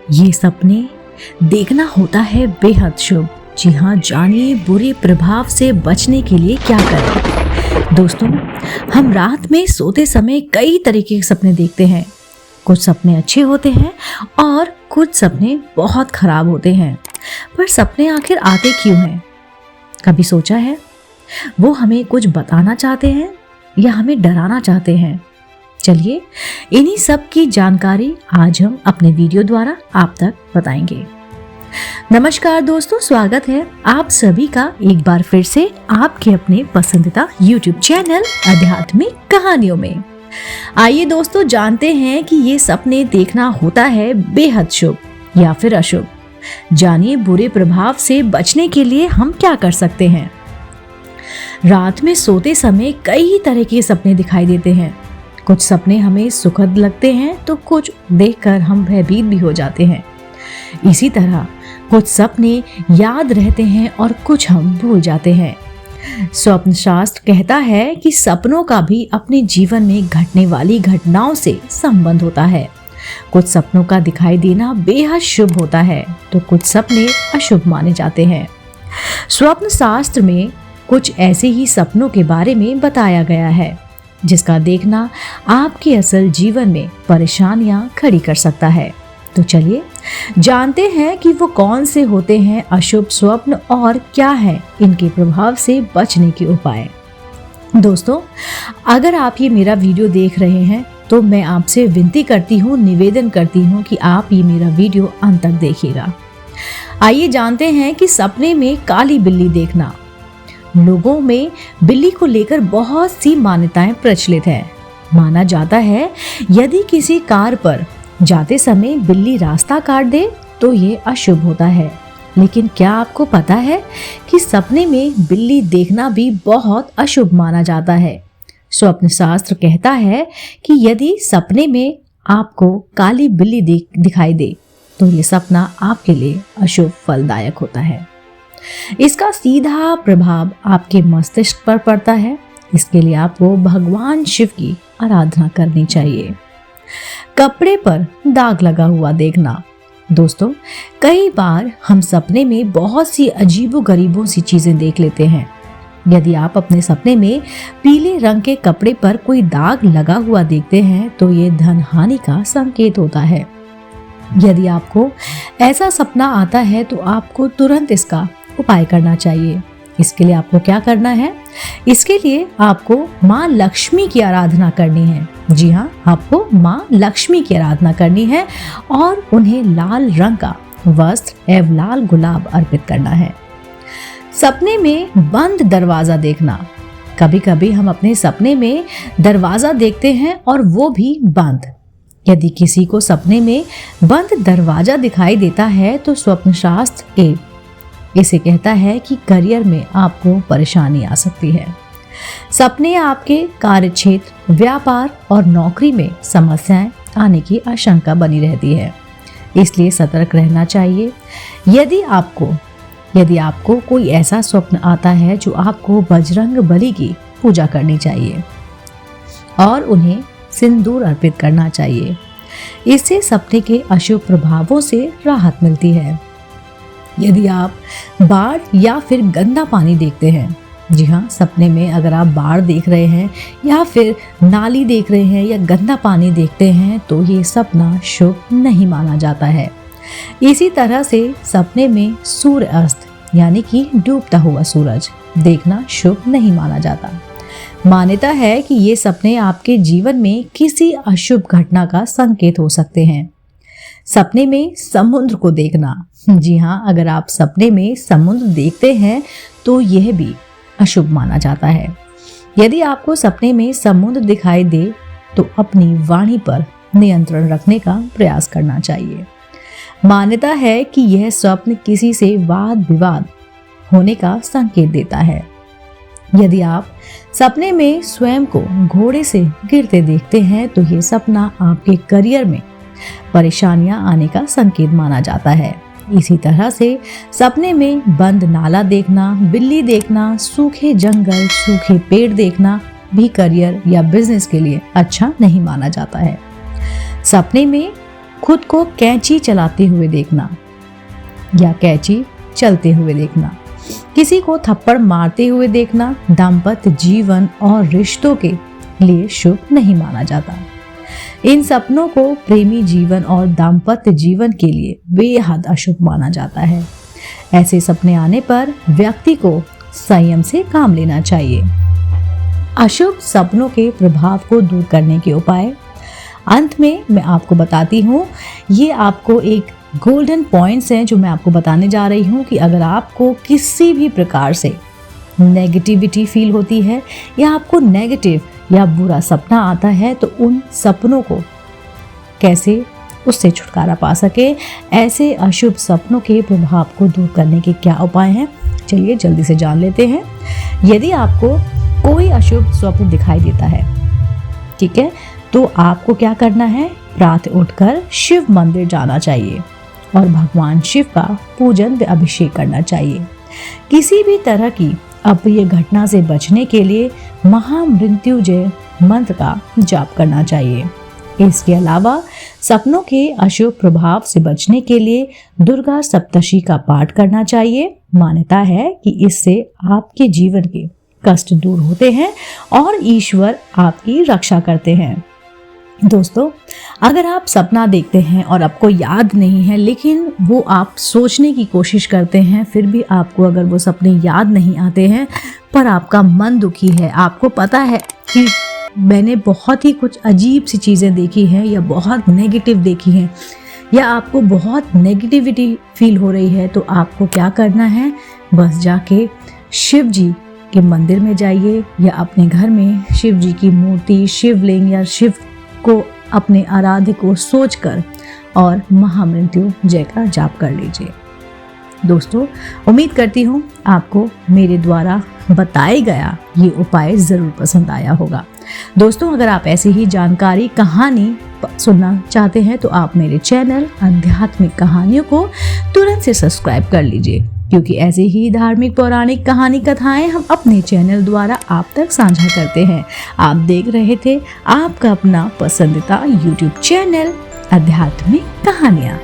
ये सपने देखना होता है बेहद शुभ। जी हाँ, जानिए बुरे प्रभाव से बचने के लिए क्या करें। दोस्तों, हम रात में सोते समय कई तरीके के सपने देखते हैं। कुछ सपने अच्छे होते हैं और कुछ सपने बहुत खराब होते हैं। पर सपने आखिर आते क्यों हैं? कभी सोचा है? वो हमें कुछ बताना चाहते हैं या हमें डराना चाहते हैं? चलिए, इन्हीं सब की जानकारी आज हम अपने वीडियो द्वारा आप तक बताएंगे। नमस्कार दोस्तों, स्वागत है आप सभी का एक बार फिर से आपके अपने पसंदीदा YouTube चैनल आध्यात्मिक कहानियों में। आइए दोस्तों, जानते हैं कि ये सपने देखना होता है बेहद शुभ या फिर अशुभ। जानिए बुरे प्रभाव से बचने के लिए हम क्या कर सकते हैं। रात में सोते समय कई तरह के सपने दिखाई देते हैं। कुछ सपने हमें सुखद लगते हैं तो कुछ देखकर हम भयभीत भी हो जाते हैं। इसी तरह कुछ सपने याद रहते हैं और कुछ हम भूल जाते हैं। स्वप्न शास्त्र कहता है कि सपनों का भी अपने जीवन में घटने वाली घटनाओं से संबंध होता है। कुछ सपनों का दिखाई देना बेहद शुभ होता है तो कुछ सपने अशुभ माने जाते हैं। स्वप्न शास्त्र में कुछ ऐसे ही सपनों के बारे में बताया गया है जिसका देखना आपके असल जीवन में परेशानियां खड़ी कर सकता है। तो चलिए जानते हैं कि वो कौन से होते हैं अशुभ स्वप्न और क्या है इनके प्रभाव से बचने के उपाय। दोस्तों, अगर आप ये मेरा वीडियो देख रहे हैं तो मैं आपसे विनती करती हूँ, निवेदन करती हूँ कि आप ये मेरा वीडियो अंत तक देखिएगा। आइए जानते हैं कि सपने में काली बिल्ली देखना। लोगों में बिल्ली को लेकर बहुत सी मान्यताएं प्रचलित हैं। माना जाता है यदि किसी कार पर जाते समय बिल्ली रास्ता काट दे तो ये अशुभ होता है। लेकिन क्या आपको पता है कि सपने में बिल्ली देखना भी बहुत अशुभ माना जाता है। स्वप्न शास्त्र कहता है कि यदि सपने में आपको काली बिल्ली दिखाई दे तो ये सपना आपके लिए अशुभ फलदायक होता है। इसका सीधा प्रभाव आपके मस्तिष्क पर पड़ता है। इसके लिए आपको भगवान शिव की आराधना करनी चाहिए। कपड़े पर दाग लगा हुआ देखना। दोस्तों, कई बार हम सपने में बहुत सी अजीबोगरीबों सी चीजें देख लेते हैं। यदि आप अपने सपने में पीले रंग के कपड़े पर कोई दाग लगा हुआ देखते हैं तो ये धन हानि का संकेत होता है। यदि आपको ऐसा सपना आता है तो आपको तुरंत इसका उपाय करना चाहिए। इसके लिए आपको क्या करना है? इसके लिए आपको माँ लक्ष्मी की आराधना करनी है। जी हाँ, आपको माँ लक्ष्मी की आराधना करनी है और उन्हें लाल रंग का वस्त्र एवं लाल गुलाब अर्पित करना है। सपने में बंद दरवाजा देखना। कभी कभी हम अपने सपने में दरवाजा देखते हैं और वो भी बंद। यदि किसी को सपने में बंद दरवाजा दिखाई देता है तो स्वप्न शास्त्र इसे कहता है कि करियर में आपको परेशानी आ सकती है। सपने आपके कार्यक्षेत्र, व्यापार और नौकरी में समस्याएं आने की आशंका बनी रहती है, इसलिए सतर्क रहना चाहिए। यदि आपको कोई ऐसा स्वप्न आता है जो आपको बजरंग बली की पूजा करनी चाहिए और उन्हें सिंदूर अर्पित करना चाहिए। इससे सपने के अशुभ प्रभावों से राहत मिलती है। यदि आप बाढ़ या फिर गंदा पानी देखते हैं, जी हाँ, सपने में अगर आप बाढ़ देख रहे हैं या फिर नाली देख रहे हैं या गंदा पानी देखते हैं तो ये सपना शुभ नहीं माना जाता है। इसी तरह से सपने में सूर्य अस्त यानी कि डूबता हुआ सूरज देखना शुभ नहीं माना जाता। मान्यता है कि ये सपने आपके जीवन में किसी अशुभ घटना का संकेत हो सकते हैं। सपने में समुद्र को देखना। जी हाँ, अगर आप सपने में समुद्र देखते हैं तो यह भी अशुभ माना जाता है। यदि आपको सपने में समुद्र दिखाई दे तो अपनी वाणी पर नियंत्रण रखने का प्रयास करना चाहिए। मान्यता है कि यह स्वप्न किसी से वाद विवाद होने का संकेत देता है। यदि आप सपने में स्वयं को घोड़े से गिरते देखते हैं तो यह सपना आपके करियर में परेशानियां आने का संकेत माना जाता है। इसी तरह से सपने में बंद नाला देखना, बिल्ली देखना, सूखे जंगल, सूखे पेड़ देखना भी करियर या बिजनेस के लिए अच्छा नहीं माना जाता है। सपने में खुद को कैंची चलाते हुए देखना या कैंची चलते हुए देखना, किसी को थप्पड़ मारते हुए देखना दाम्पत्य जीवन और रिश्तों के लिए शुभ नहीं माना जाता। इन सपनों को प्रेमी जीवन और दाम्पत्य जीवन के लिए बेहद अशुभ माना जाता है। ऐसे सपने आने पर व्यक्ति को संयम से काम लेना चाहिए। अशुभ सपनों के प्रभाव को दूर करने के उपाय अंत में मैं आपको बताती हूँ। ये आपको एक गोल्डन पॉइंट्स हैं जो मैं आपको बताने जा रही हूँ कि अगर आपको किसी भी प्रकार से नेगेटिविटी फील होती है या आपको नेगेटिव या बुरा सपना आता है तो उन सपनों को कैसे उससे छुटकारा पा सके, ऐसे अशुभ सपनों के प्रभाव को दूर करने के क्या उपाय हैं, चलिए जल्दी से जान लेते हैं। यदि आपको कोई अशुभ स्वप्न दिखाई देता है, ठीक है, तो आपको क्या करना है, प्रातः उठकर शिव मंदिर जाना चाहिए और भगवान शिव का पूजन व अभिषेक करना चाहिए। किसी भी तरह की अप्रिय घटना से बचने के लिए महामृत्युंजय मंत्र का जाप करना चाहिए। इसके अलावा सपनों के अशुभ प्रभाव से बचने के लिए दुर्गा सप्तशती का पाठ करना चाहिए। मान्यता है कि इससे आपके जीवन के कष्ट दूर होते हैं और ईश्वर आपकी रक्षा करते हैं। दोस्तों, अगर आप सपना देखते हैं और आपको याद नहीं है लेकिन वो आप सोचने की कोशिश करते हैं, फिर भी आपको अगर वो सपने याद नहीं आते हैं पर आपका मन दुखी है, आपको पता है कि मैंने बहुत ही कुछ अजीब सी चीज़ें देखी हैं या बहुत नेगेटिव देखी हैं या आपको बहुत नेगेटिविटी फील हो रही है, तो आपको क्या करना है, बस जाके शिव जी के मंदिर में जाइए या अपने घर में शिव जी की मूर्ति, शिवलिंग या शिव को अपने आराध्य को सोचकर और महामृत्युंजय का जाप कर लीजिए। दोस्तों, उम्मीद करती हूँ आपको मेरे द्वारा बताया गया ये उपाय ज़रूर पसंद आया होगा। दोस्तों, अगर आप ऐसी ही जानकारी कहानी सुनना चाहते हैं तो आप मेरे चैनल आध्यात्मिक कहानियों को तुरंत से सब्सक्राइब कर लीजिए, क्योंकि ऐसे ही धार्मिक पौराणिक कहानी कथाएं हम अपने चैनल द्वारा आप तक साझा करते हैं। आप देख रहे थे आपका अपना पसंदीदा YouTube चैनल आध्यात्मिक कहानियाँ।